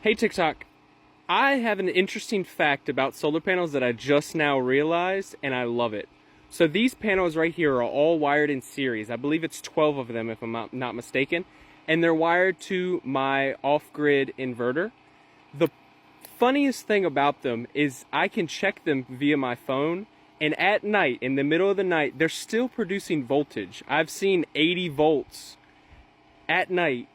Hey TikTok, I have an interesting fact about solar panels that I just now realized, and I love it. So these panels right here are all wired in series. I believe it's 12 of them if I'm not mistaken, and they're wired to my off-grid inverter. The funniest thing about them is I can check them via my phone, and at night, in the middle of the night, they're still producing voltage. I've seen 80 volts at night.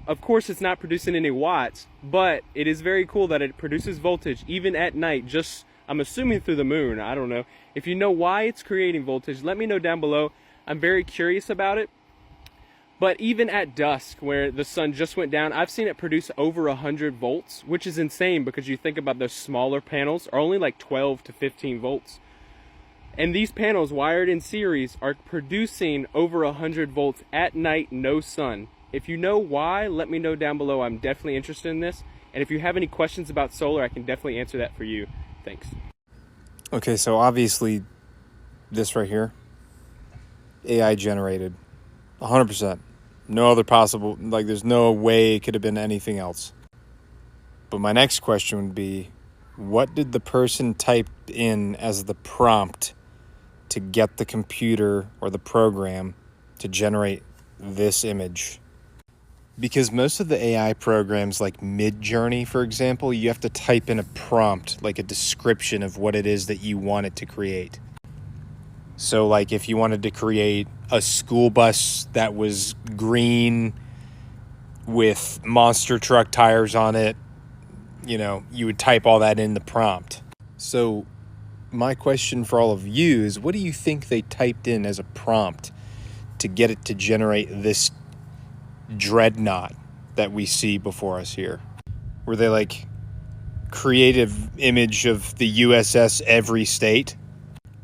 Of course, it's not producing any watts, but it is very cool that it produces voltage even at night, just, I'm assuming through the moon, I don't know. If you know why it's creating voltage, let me know down below. I'm very curious about it. But even at dusk, where the sun just went down, I've seen it produce over 100 volts, which is insane because you think about those smaller panels are only like 12 to 15 volts. And these panels wired in series are producing over 100 volts at night, no sun. If you know why, let me know down below. I'm definitely interested in this. And if you have any questions about solar, I can definitely answer that for you. Thanks. Okay, so obviously this right here, AI generated, 100%. No other possible, like there's no way it could have been anything else. But my next question would be, what did the person type in as the prompt to get the computer or the program to generate this image? Because most of the AI programs like Midjourney, for example, you have to type in a prompt, like a description of what it is that you want it to create. So like if you wanted to create a school bus that was green with monster truck tires on it, you know, you would type all that in the prompt. So my question for all of you is, what do you think they typed in as a prompt to get it to generate this dreadnought that we see before us here? Were they like creative image of the USS every state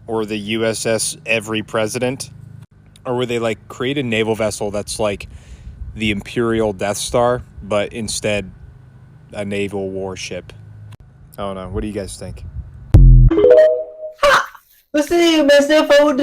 or the USS every president? Or were they like create a naval vessel that's like the Imperial Death Star, but instead a naval warship? I don't know. What do you guys think? See, myself, I would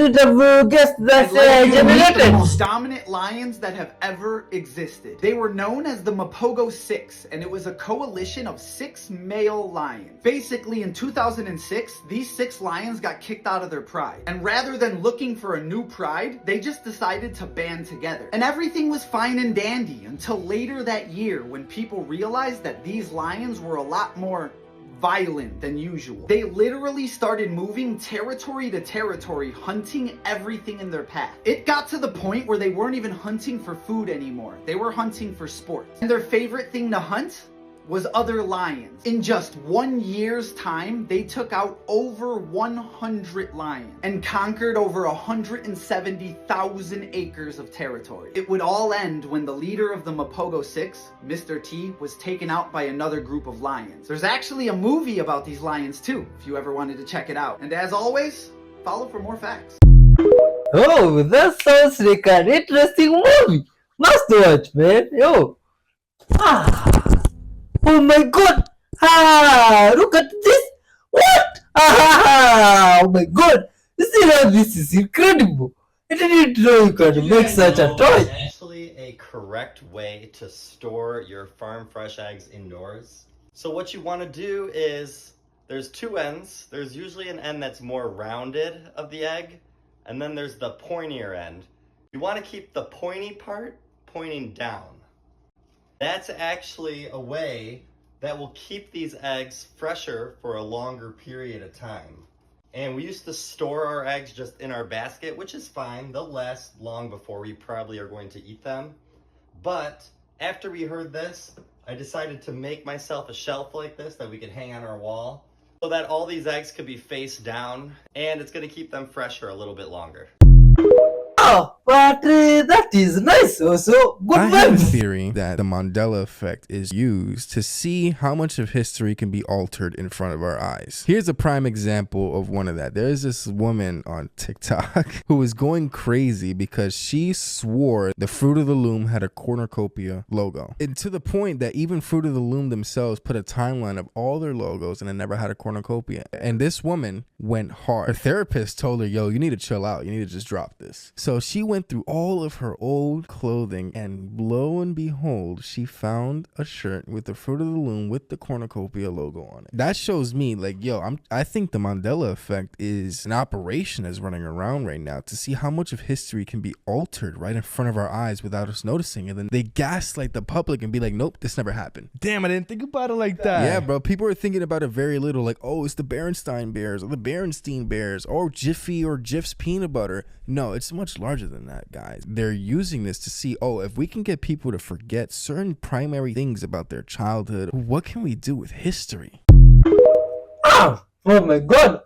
guess that's The generated. most dominant lions that have ever existed. They were known as the Mapogo 6, and it was a coalition of 6 male lions. Basically, in 2006, these 6 lions got kicked out of their pride. And rather than looking for a new pride, they just decided to band together. And everything was fine and dandy until later that year when people realized that these lions were a lot more violent than usual. They literally started moving territory to territory, hunting everything in their path. It got to the point where they weren't even hunting for food anymore. They were hunting for sport. And their favorite thing to hunt was other lions. In just 1 year's time, they took out over 100 lions and conquered over 170,000 acres of territory. It would all end when the leader of the Mapogo 6, Mr. T, was taken out by another group of lions. There's actually a movie about these lions too, if you ever wanted to check it out. And as always, follow for more facts. Oh, that sounds like an interesting movie. Must watch, man. Yo. Oh my god! Look at this! What? Oh my god! This is incredible! I didn't know you could make such a toy! It's actually a correct way to store your farm fresh eggs indoors. So what you want to do is, there's 2 ends. There's usually an end that's more rounded of the egg, and then there's the pointier end. You want to keep the pointy part pointing down. That's actually a way that will keep these eggs fresher for a longer period of time. And we used to store our eggs just in our basket, which is fine. They'll last long before we probably are going to eat them. But after we heard this, I decided to make myself a shelf like this that we could hang on our wall so that all these eggs could be face down, and it's going to keep them fresher a little bit longer. Oh, but that is nice also. Good I have a vibes. theory that the Mandela Effect is used to see how much of history can be altered in front of our eyes. Here's a prime example of one of that. There's this woman on TikTok who was going crazy because she swore the Fruit of the Loom had a cornucopia logo. And to the point that even Fruit of the Loom themselves put a timeline of all their logos and it never had a cornucopia. And this woman went hard. Her therapist told her, yo, you need to chill out. You need to just drop this. So she went went through all of her old clothing, and lo and behold, she found a shirt with the Fruit of the Loom with the cornucopia logo on it. That shows me, like, yo, I think the Mandela Effect is an operation that's running around right now to see how much of history can be altered right in front of our eyes without us noticing. And then they gaslight the public and be like, nope, this never happened. Damn, I didn't think about it like that. Yeah, bro. People are thinking about it very little. Like, oh, it's the Berenstain Bears or the Berenstein Bears or Jiffy or Jif's peanut butter. No, it's much larger than that, guys. They're using this to see, oh, if we can get people to forget certain primary things about their childhood, what can we do with history? Oh my god!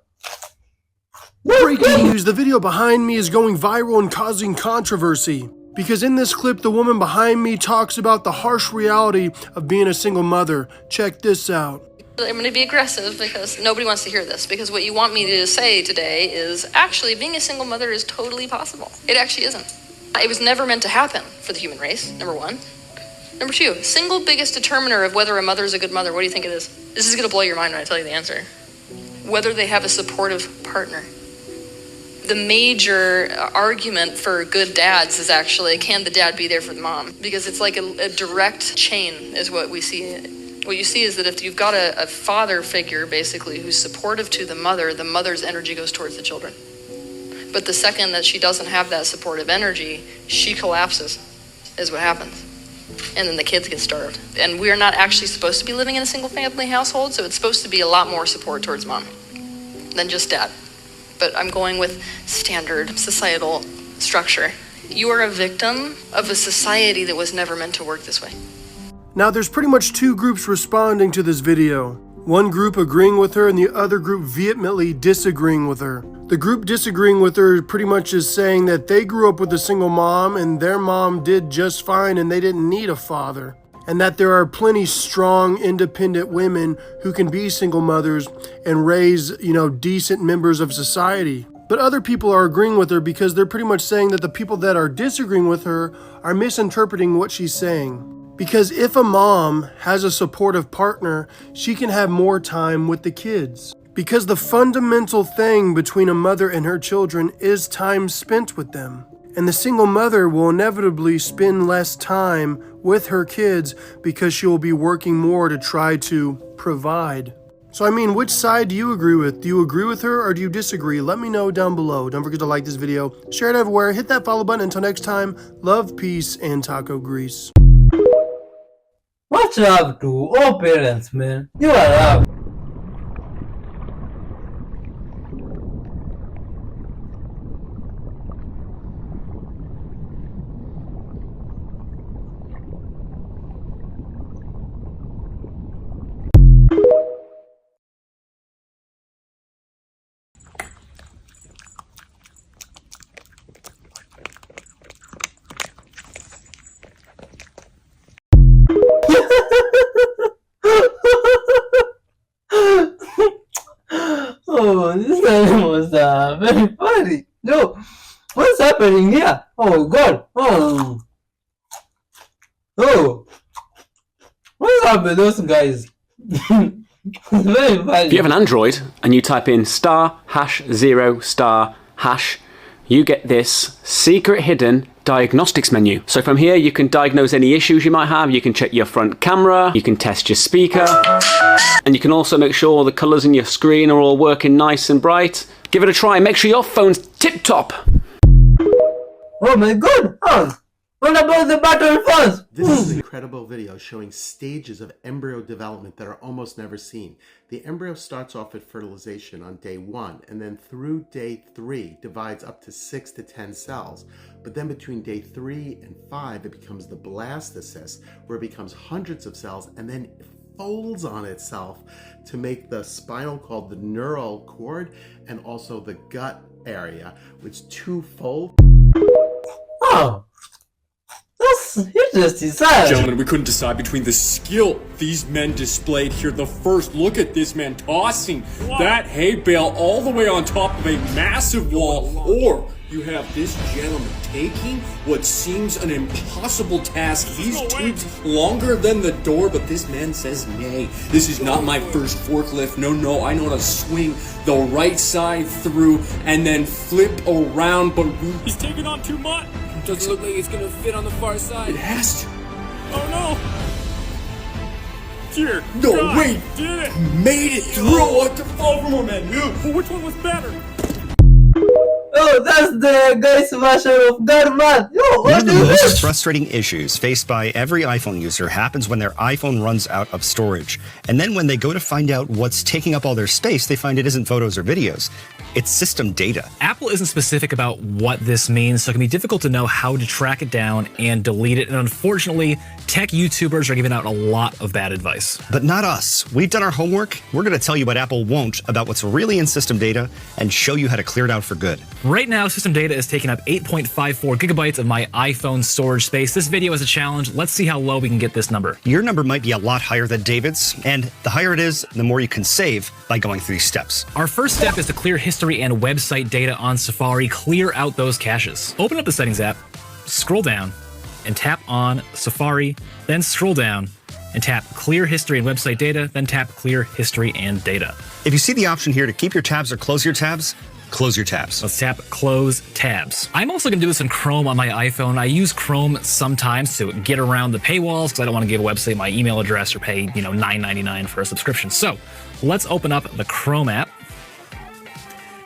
Breaking news, the video behind me is going viral and causing controversy. Because in this clip, the woman behind me talks about the harsh reality of being a single mother. Check this out. I'm going to be aggressive because nobody wants to hear this. Because what you want me to say today is actually being a single mother is totally possible. It actually isn't. It was never meant to happen for the human race, number one. Number two, single biggest determiner of whether a mother is a good mother, what do you think it is? This is going to blow your mind when I tell you the answer. Whether they have a supportive partner. The major argument for good dads is actually, can the dad be there for the mom? Because it's like a direct chain is what we see. What you see is that if you've got a father figure, basically, who's supportive to the mother's energy goes towards the children. But the second that she doesn't have that supportive energy, she collapses, is what happens. And then the kids get starved. And we are not actually supposed to be living in a single family household, so it's supposed to be a lot more support towards mom than just dad. But I'm going with standard societal structure. You are a victim of a society that was never meant to work this way. Now there's pretty much two groups responding to this video. One group agreeing with her and the other group vehemently disagreeing with her. The group disagreeing with her pretty much is saying that they grew up with a single mom and their mom did just fine and they didn't need a father. And that there are plenty strong, independent women who can be single mothers and raise, decent members of society. But other people are agreeing with her because they're pretty much saying that the people that are disagreeing with her are misinterpreting what she's saying. Because if a mom has a supportive partner, she can have more time with the kids. Because the fundamental thing between a mother and her children is time spent with them. And the single mother will inevitably spend less time with her kids because she will be working more to try to provide. So which side do you agree with? Do you agree with her or do you disagree? Let me know down below. Don't forget to like this video, share it everywhere, hit that follow button. Until next time, love, peace, and taco grease. What you up to? Oh parents, man. You are up. Oh, this time was very funny. No, what's happening here? Oh God! Oh, what's up with those guys? Very funny. If you have an Android and you type in *#0* you get this secret hidden diagnostics menu. So from here you can diagnose any issues you might have, you can check your front camera, you can test your speaker, and you can also make sure all the colours in your screen are all working nice and bright. Give it a try, make sure your phone's tip-top. Oh my God! What about the battle phones? This is an incredible video showing stages of embryo development that are almost never seen. The embryo starts off at fertilization on day 1 and then through day 3 divides up to 6 to 10 cells. But then between day 3 and 5 it becomes the blastocyst, where it becomes hundreds of cells and then folds on itself to make the spinal called the neural cord and also the gut area, which two-fold. Oh. That's interesting, sir. Gentlemen, we couldn't decide between the skill these men displayed here. The first, look at this man tossing that hay bale all the way on top of a massive wall, or You have this gentleman taking what seems an impossible task. These tubes longer than the door, but this man says nay. This is not my first forklift. No, I know how to swing the right side through and then flip around, but he's taking on too much. It doesn't look like it's gonna fit on the far side. It has to. Oh no! Dear God, wait! Did it! Made it through! What the fall from man? But which one was better? Oh, that's the guy's version of Garmat. Yo, One what of the is most this? frustrating issues faced by every iPhone user happens when their iPhone runs out of storage. And then when they go to find out what's taking up all their space, they find it isn't photos or videos. It's system data. Apple isn't specific about what this means, so it can be difficult to know how to track it down and delete it. And unfortunately, tech YouTubers are giving out a lot of bad advice. But not us. We've done our homework. We're going to tell you what Apple won't about what's really in system data and show you how to clear it out for good. Right now, system data is taking up 8.54 gigabytes of my iPhone storage space. This video is a challenge. Let's see how low we can get this number. Your number might be a lot higher than David's, and the higher it is, the more you can save by going through these steps. Our first step is to clear history and website data on Safari. Clear out those caches. Open up the Settings app, scroll down, and tap on Safari, then scroll down and tap Clear History and Website Data, then tap Clear History and Data. If you see the option here to keep your tabs or close your tabs, close your tabs. Let's tap Close Tabs. I'm also going to do this in Chrome on my iPhone. I use Chrome sometimes to get around the paywalls because I don't want to give a website my email address or pay, $9.99 for a subscription. So let's open up the Chrome app.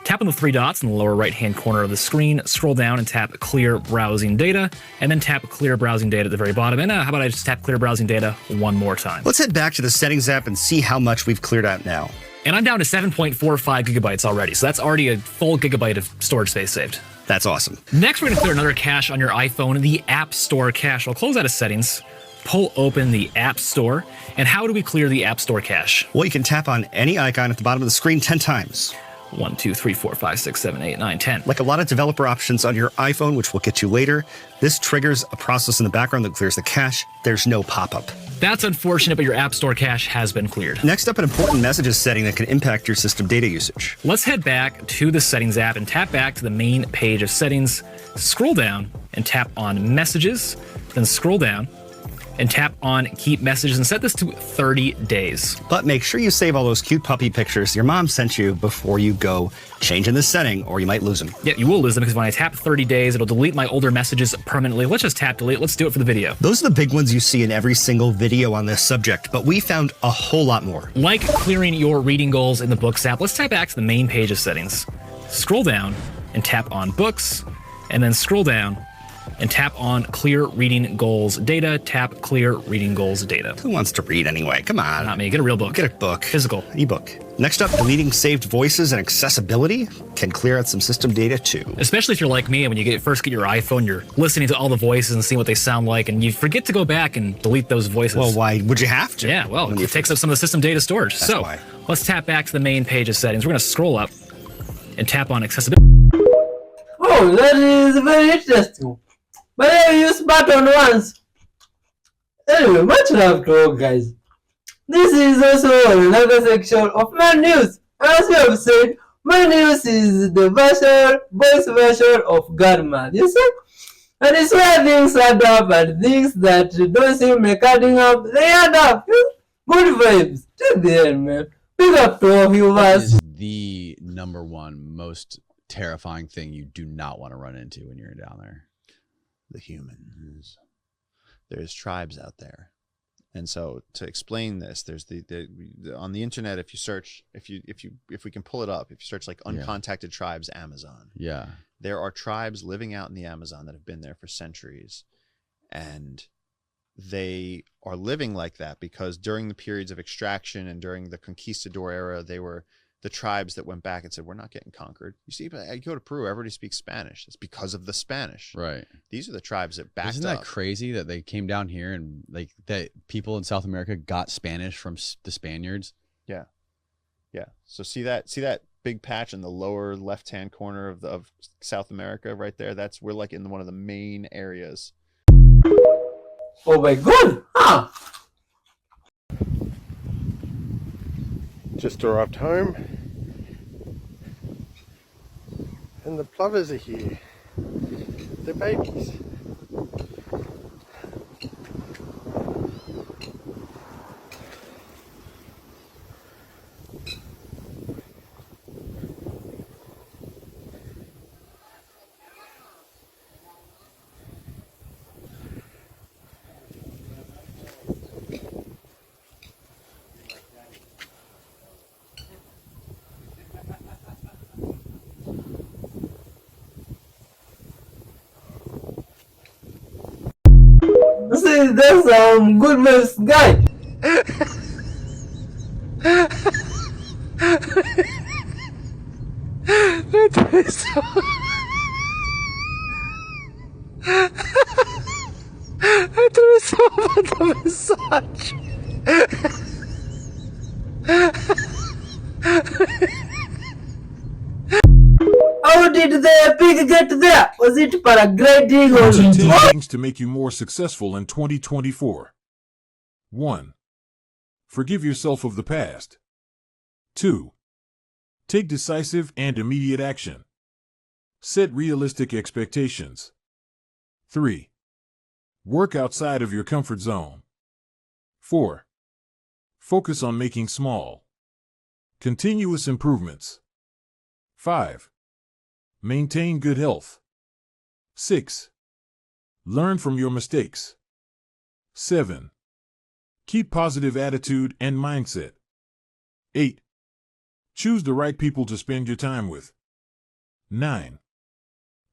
Tap on the three dots in the lower right-hand corner of the screen, scroll down and tap Clear Browsing Data, and then tap Clear Browsing Data at the very bottom. And how about I just tap Clear Browsing Data one more time? Let's head back to the Settings app and see how much we've cleared out now. And I'm down to 7.45 gigabytes already, so that's already a full gigabyte of storage space saved. That's awesome. Next, we're going to clear another cache on your iPhone, the App Store cache. I'll close out of Settings, pull open the App Store, and how do we clear the App Store cache? Well, you can tap on any icon at the bottom of the screen 10 times. 1, 2, 3, 4, 5, 6, 7, 8, 9, 10. Like a lot of developer options on your iPhone, which we'll get to later, this triggers a process in the background that clears the cache. There's no pop-up. That's unfortunate, but your App Store cache has been cleared. Next up, an important messages setting that can impact your system data usage. Let's head back to the Settings app and tap back to the main page of Settings. Scroll down and tap on Messages, then scroll down and tap on Keep Messages and set this to 30 days. But make sure you save all those cute puppy pictures your mom sent you before you go changing this setting, or you might lose them. Yeah, you will lose them because when I tap 30 days, it'll delete my older messages permanently. Let's just tap delete. Let's do it for the video. Those are the big ones you see in every single video on this subject, but we found a whole lot more. Like clearing your reading goals in the Books app, let's tap back to the main page of Settings. Scroll down and tap on Books, and then scroll down and tap on Clear Reading Goals Data. Tap Clear Reading Goals Data. Who wants to read anyway? Come on. Not me. Get a real book. Get a book. Physical. Ebook. Next up, deleting saved voices and accessibility can clear out some system data too. Especially if you're like me and when you first get your iPhone, you're listening to all the voices and seeing what they sound like, and you forget to go back and delete those voices. Well, why would you have to? Yeah, well, it takes up some of the system data storage. That's so why. Let's tap back to the main page of Settings. We're going to scroll up and tap on accessibility. Oh, that is very interesting. But I use button once. Anyway, much love to all guys. This is also another section of my news. As you have said, my news is the voice version of Godman, you see? And it's where things add up and things that don't seem like adding up, they add up. Good vibes. Till the end, man. Big up to all you guys. Is the number one most terrifying thing you do not want to run into when you're down there? The humans. There's tribes out there, and so to explain this, there's the on the internet. If you search, if we can pull it up, if you search like Uncontacted Tribes Amazon, there are tribes living out in the Amazon that have been there for centuries, and they are living like that because during the periods of extraction and during the conquistador era, they were the tribes that went back and said, we're not getting conquered. You see, but I go to Peru, everybody speaks Spanish. It's because of the Spanish. Right. These are the tribes that backed up. Isn't that crazy that they came down here and like that people in South America got Spanish from the Spaniards? Yeah. Yeah. So see that big patch in the lower left-hand corner of South America right there? We're like in one of the main areas. Oh my God. Huh. Just arrived home and the plovers are here. They're babies. See, that's good news guy. That is so... That is so much of a massage. How did the pig get there? Was it paragliding or... 10 things to make you more successful in 2024. 1. Forgive yourself of the past. 2. Take decisive and immediate action. Set realistic expectations. 3. Work outside of your comfort zone. 4. Focus on making small, continuous improvements. 5. Maintain good health. 6. Learn from your mistakes. 7. Keep positive attitude and mindset. 8. Choose the right people to spend your time with. 9.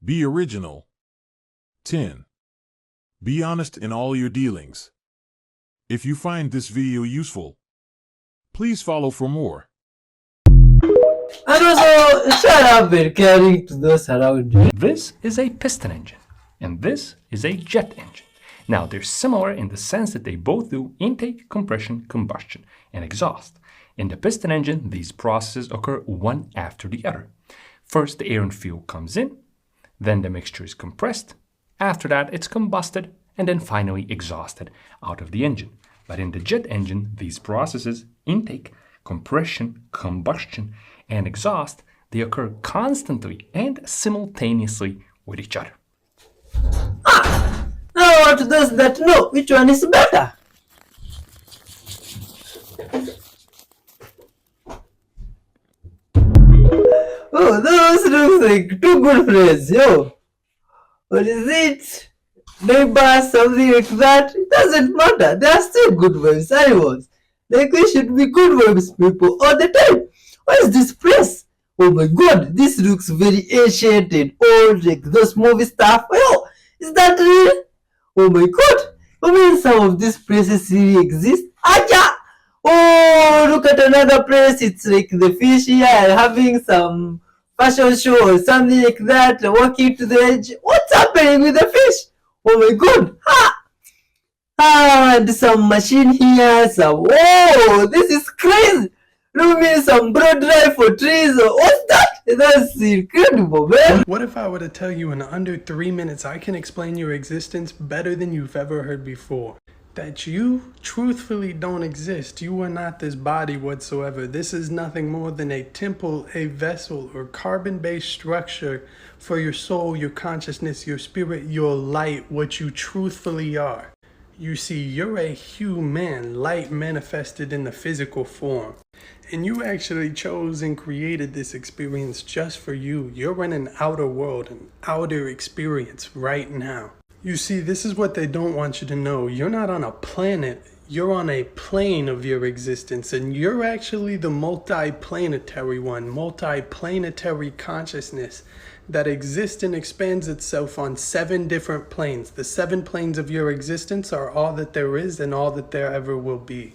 Be original. 10. Be honest in all your dealings. If you find this video useful, please follow for more. And also, shut up and caring to those around you. This is a piston engine, and this is a jet engine. Now, they're similar in the sense that they both do intake, compression, combustion, and exhaust. In the piston engine, these processes occur one after the other. First, the air and fuel comes in, then the mixture is compressed, after that it's combusted, and then finally exhausted out of the engine. But in the jet engine, these processes, intake, compression, combustion, and exhaust, they occur constantly and simultaneously with each other. Now what does that know? Which one is better? Oh, those look like two good friends, yo. What is it? Neighbor, something like that? It doesn't matter. They are still good vibes anyways. Like we should be good vibes people all the time. What is this place? Oh my god, this looks very ancient and old, like those movie stuff. Oh, is that real? Oh my god, I mean some of these places really exist. Aja! Oh, look at another place. It's like the fish here having some fashion show or something like that, walking to the edge. What's happening with the fish? Oh my god! Ha! And some machine here, some... Oh, this is crazy! Look me some broad drive for trees. What's that? That's incredible, man. What if I were to tell you in under 3 minutes I can explain your existence better than you've ever heard before? That you truthfully don't exist. You are not this body whatsoever. This is nothing more than a temple, a vessel, or carbon-based structure for your soul, your consciousness, your spirit, your light, what you truthfully are. You see, you're a human, light manifested in the physical form. And you actually chose and created this experience just for you. You're in an outer world, an outer experience right now. You see, this is what they don't want you to know. You're not on a planet. You're on a plane of your existence. And you're actually the multi-planetary one, multi-planetary consciousness that exists and expands itself on 7 different planes. The 7 planes of your existence are all that there is and all that there ever will be.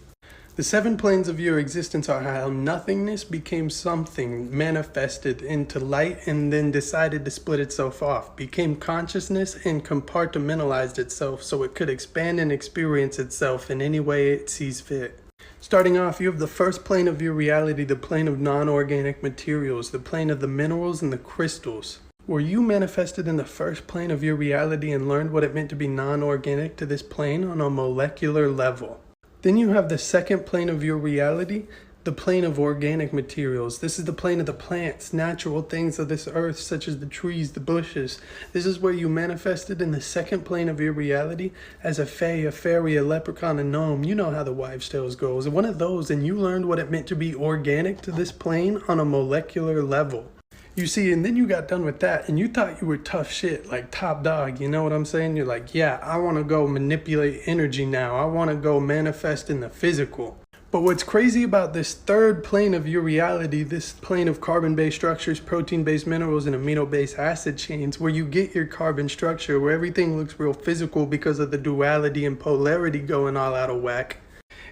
The 7 planes of your existence are how nothingness became something, manifested into light, and then decided to split itself off, became consciousness and compartmentalized itself so it could expand and experience itself in any way it sees fit. Starting off, you have the first plane of your reality, the plane of non-organic materials, the plane of the minerals and the crystals. Were you manifested in the first plane of your reality and learned what it meant to be non-organic to this plane on a molecular level? Then you have the second plane of your reality, the plane of organic materials. This is the plane of the plants, natural things of this earth, such as the trees, the bushes. This is where you manifested in the second plane of your reality as a fae, a fairy, a leprechaun, a gnome. You know how the wives' tales goes. One of those, and you learned what it meant to be organic to this plane on a molecular level. You see, and then you got done with that, and you thought you were tough shit, like top dog, you know what I'm saying? You're like, yeah, I want to go manipulate energy now. I want to go manifest in the physical. But what's crazy about this third plane of your reality, this plane of carbon-based structures, protein-based minerals, and amino-based acid chains, where you get your carbon structure, where everything looks real physical because of the duality and polarity going all out of whack,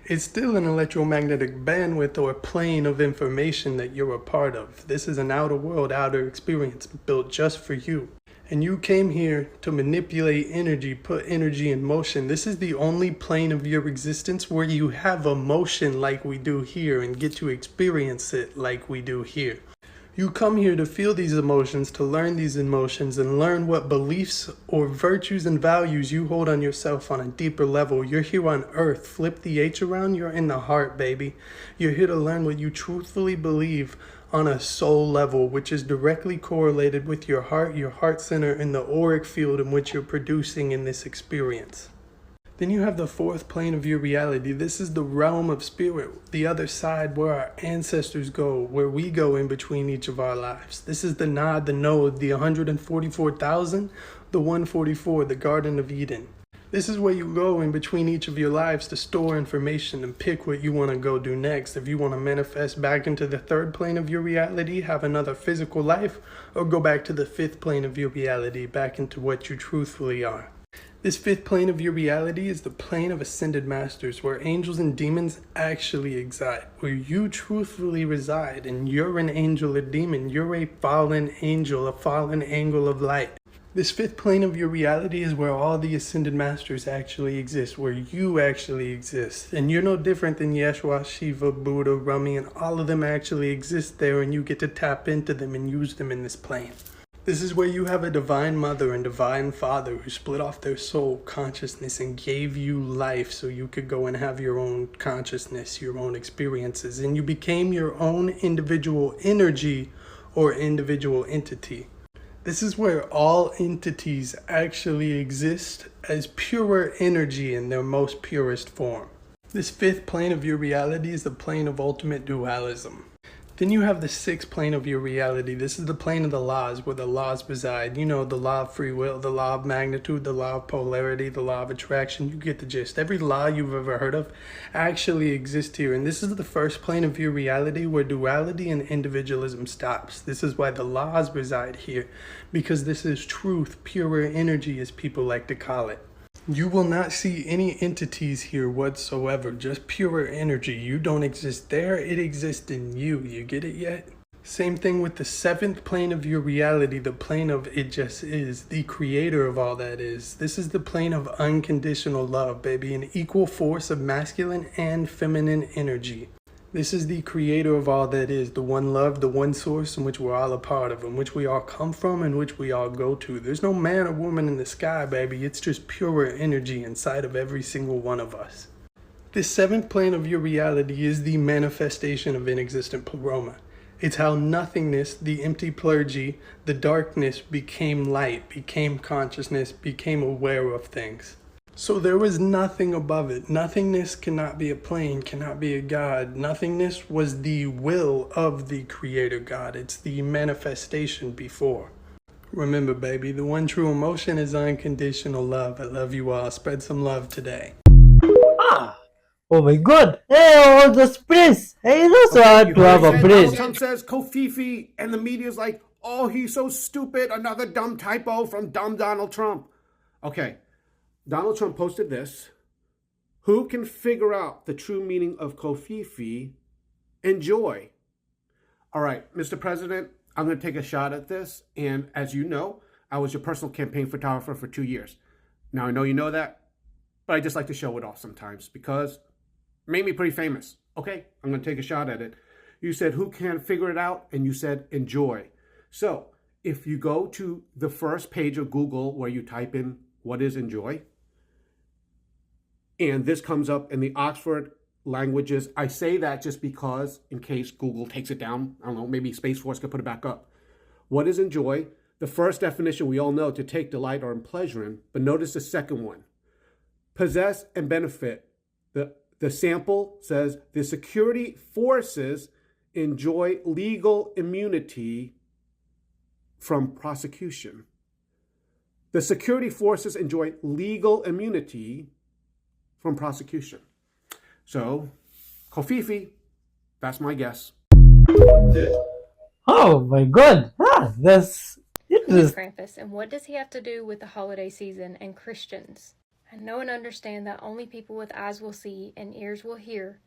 it's still an electromagnetic bandwidth or plane of information that you're a part of. This is an outer world, outer experience built just for you. And you came here to manipulate energy, put energy in motion. This is the only plane of your existence where you have emotion like we do here and get to experience it like we do here. You come here to feel these emotions, to learn these emotions, and learn what beliefs or virtues and values you hold on yourself on a deeper level. You're here on earth. Flip the H around, you're in the heart, baby. You're here to learn what you truthfully believe on a soul level, which is directly correlated with your heart center, and the auric field in which you're producing in this experience. Then you have the fourth plane of your reality. This is the realm of spirit, the other side where our ancestors go, where we go in between each of our lives. This is the nod, the node, the 144,000, the 144, the Garden of Eden. This is where you go in between each of your lives to store information and pick what you want to go do next. If you want to manifest back into the third plane of your reality, have another physical life, or go back to the fifth plane of your reality, back into what you truthfully are. This fifth plane of your reality is the plane of ascended masters, where angels and demons actually reside, where you truthfully reside, and you're an angel or demon. You're a fallen angel, a fallen angle of light. This fifth plane of your reality is where all the ascended masters actually exist, where you actually exist. And you're no different than Yeshua, Shiva, Buddha, Rumi, and all of them actually exist there, and you get to tap into them and use them in this plane. This is where you have a divine mother and divine father who split off their soul consciousness and gave you life so you could go and have your own consciousness, your own experiences, and you became your own individual energy or individual entity. This is where all entities actually exist as pure energy in their most purest form. This fifth plane of your reality is the plane of ultimate dualism. Then you have the sixth plane of your reality. This is the plane of the laws, where the laws reside. You know, the law of free will, the law of magnitude, the law of polarity, the law of attraction. You get the gist. Every law you've ever heard of actually exists here. And this is the first plane of your reality where duality and individualism stops. This is why the laws reside here, because this is truth, pure energy, as people like to call it. You will not see any entities here whatsoever, just pure energy. You don't exist there, it exists in you. You get it yet? Same thing with the seventh plane of your reality, the plane of it just is, the creator of all that is. This is the plane of unconditional love, baby, an equal force of masculine and feminine energy. This is the creator of all that is, the one love, the one source in which we're all a part of, in which we all come from, in which we all go to. There's no man or woman in the sky, baby. It's just pure energy inside of every single one of us. This seventh plane of your reality is the manifestation of inexistent pleroma. It's how nothingness, the empty plergy, the darkness became light, became consciousness, became aware of things. So there was nothing above it. Nothingness cannot be a plane, cannot be a God. Nothingness was the will of the creator God. It's the manifestation before. Remember, baby, the one true emotion is unconditional love. I love you all. Spread some love today. Oh my god! Hey, all those priests! Hey, it's also hard to have a Donald priest. Trump says Kofifi, and the media's like, oh, he's so stupid. Another dumb typo from dumb Donald Trump. Okay, Donald Trump posted this. Who can figure out the true meaning of Kofifi? Enjoy. All right, Mr. President, I'm going to take a shot at this. And as you know, I was your personal campaign photographer for 2 years. Now, I know you know that, but I just like to show it off sometimes because it made me pretty famous. Okay, I'm going to take a shot at it. You said, who can figure it out? And you said, enjoy. So if you go to the first page of Google where you type in what is enjoy, and this comes up in the Oxford languages. I say that just because, in case Google takes it down, I don't know, maybe Space Force could put it back up. What is enjoy? The first definition we all know, to take delight or in pleasure in, but notice the second one. Possess and benefit. The sample says the security forces enjoy legal immunity from prosecution. The security forces enjoy legal immunity from prosecution. So, Kofifi, that's my guess. Oh my god, that's Who's Krampus, and what does he have to do with the holiday season and Christians? I know and understand that only people with eyes will see and ears will hear.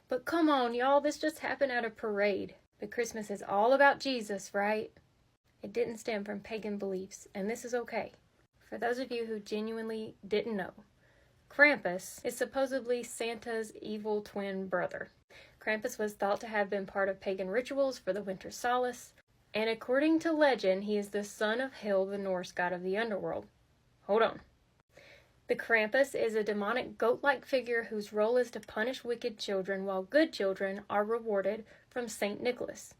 But come on, y'all, this just happened at a parade. But Christmas is all about Jesus, right? It didn't stem from pagan beliefs, and this is okay. For those of you who genuinely didn't know, Krampus is supposedly Santa's evil twin brother. Krampus was thought to have been part of pagan rituals for the winter solace, and according to legend, he is the son of Hel, the Norse god of the underworld. Hold on. The Krampus is a demonic goat-like figure whose role is to punish wicked children while good children are rewarded from St. Nicholas,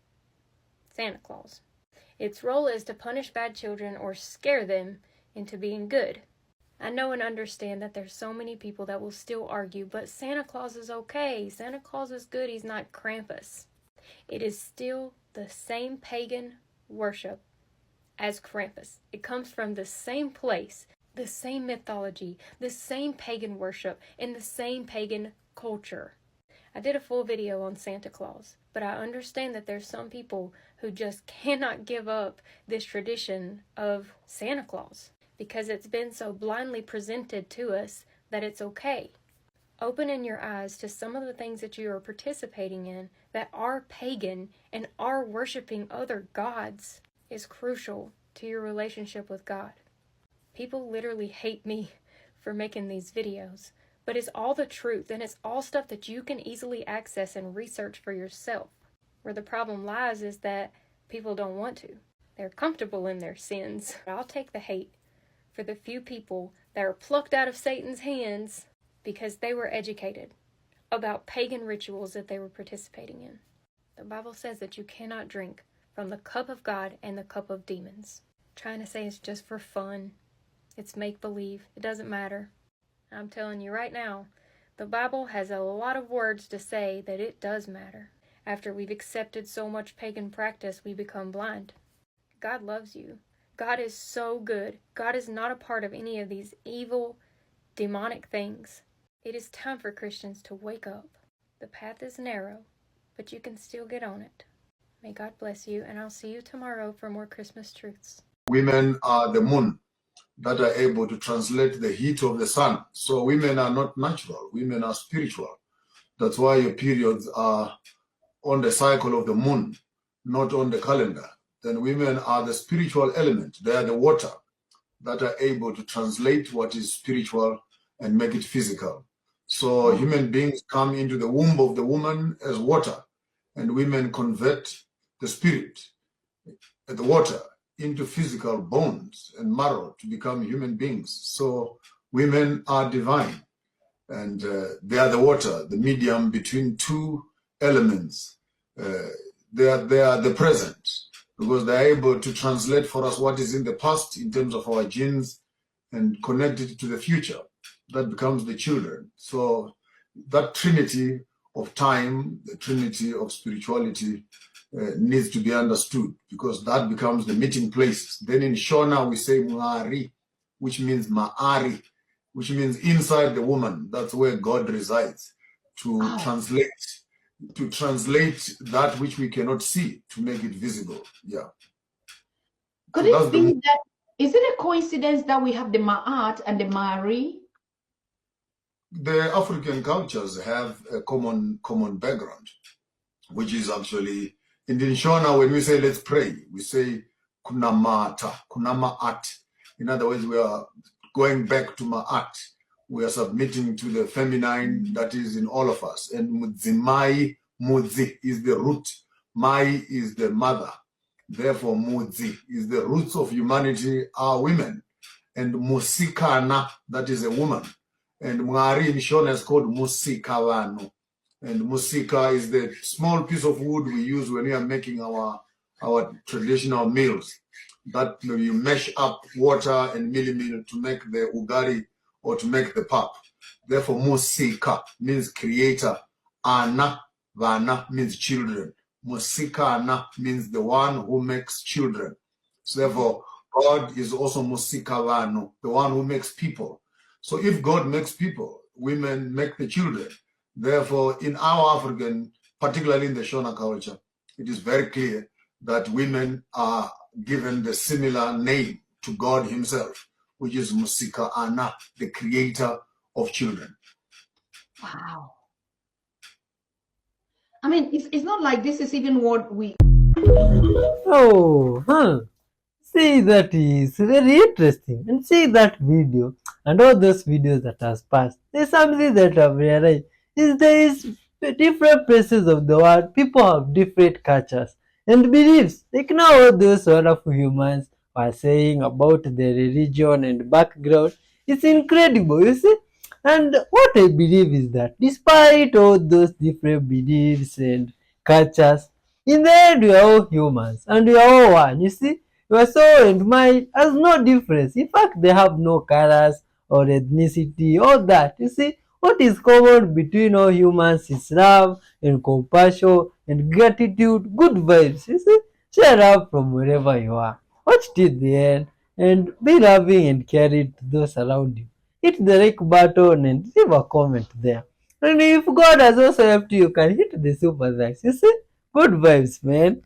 Santa Claus. Its role is to punish bad children or scare them into being good. I know and understand that there's so many people that will still argue, but Santa Claus is okay. Santa Claus is good. He's not Krampus. It is still the same pagan worship as Krampus. It comes from the same place, the same mythology, the same pagan worship, and the same pagan culture. I did a full video on Santa Claus, but I understand that there's some people who just cannot give up this tradition of Santa Claus because it's been so blindly presented to us that it's okay. Opening your eyes to some of the things that you are participating in that are pagan and are worshiping other gods is crucial to your relationship with God. People literally hate me for making these videos, but it's all the truth and it's all stuff that you can easily access and research for yourself. Where the problem lies is that people don't want to. They're comfortable in their sins. I'll take the hate for the few people that are plucked out of Satan's hands because they were educated about pagan rituals that they were participating in. The Bible says that you cannot drink from the cup of God and the cup of demons. Trying to say it's just for fun. It's make-believe. It doesn't matter. I'm telling you right now, the Bible has a lot of words to say that it does matter. After we've accepted so much pagan practice, we become blind. God loves you. God is so good. God is not a part of any of these evil, demonic things. It is time for Christians to wake up. The path is narrow, but you can still get on it. May God bless you, and I'll see you tomorrow for more Christmas truths. Women are the moon that are able to translate the heat of the sun. So women are not natural. Women are spiritual. That's why your periods are on the cycle of the moon, not on the calendar. Then women are the spiritual element. They are the water that are able to translate what is spiritual and make it physical. So human beings come into the womb of the woman as water, and women convert the spirit, the water, into physical bones and marrow to become human beings. So women are divine, and they are the water, the medium between two elements. They are the present, because they are able to translate for us what is in the past in terms of our genes and connect it to the future. That becomes the children. So that trinity of time, the trinity of spirituality needs to be understood, because that becomes the meeting place. Then in Shona we say Muari, which means Ma'ari, which means inside the woman. That's where God resides, to translate that which we cannot see, to make it visible. Yeah. Could it be that, is it a coincidence that we have the Ma'at and the Ma'ari? The African cultures have a common background, which is actually, in the Shona, when we say let's pray, we say kunamata, kunamaat. In other words, we are going back to ma'at. We are submitting to the feminine that is in all of us. And mudzimai, mudzi is the root. Mai is the mother. Therefore, mudzi is the roots of humanity are women. And musikana, that is a woman. And Mwari in Shona is called musikawano. And musika is the small piece of wood we use when we are making our traditional meals. That you mash up water and meal to make the ugali or to make the pap. Therefore, musika means creator. Ana, vana means children. Musika ana means the one who makes children. So therefore, God is also musika vano, the one who makes people. So if God makes people, women make the children. Therefore, in our African, particularly in the Shona culture, it is very clear that women are given the similar name to God himself, which is Musika Ana, the creator of children. Wow. I mean, it's not like this is even what we... Oh, huh. See, that is very interesting. And see that video and all those videos that has passed. There's something that I've realized is there is different places of the world. People have different cultures and beliefs. Like now, all those wonderful humans were saying about their religion and background. It's incredible, you see. And what I believe is that despite all those different beliefs and cultures, in the end, we are all humans and we are all one. You see, your soul and mine has no difference. In fact, they have no colors or ethnicity, all that. You see, what is common between all humans is love and compassion and gratitude, good vibes. You see, share up from wherever you are. Watch till the end and be loving and caring to those around you. Hit the like button and leave a comment there. And if God has also helped you, you can hit the super thanks. You see, good vibes, man.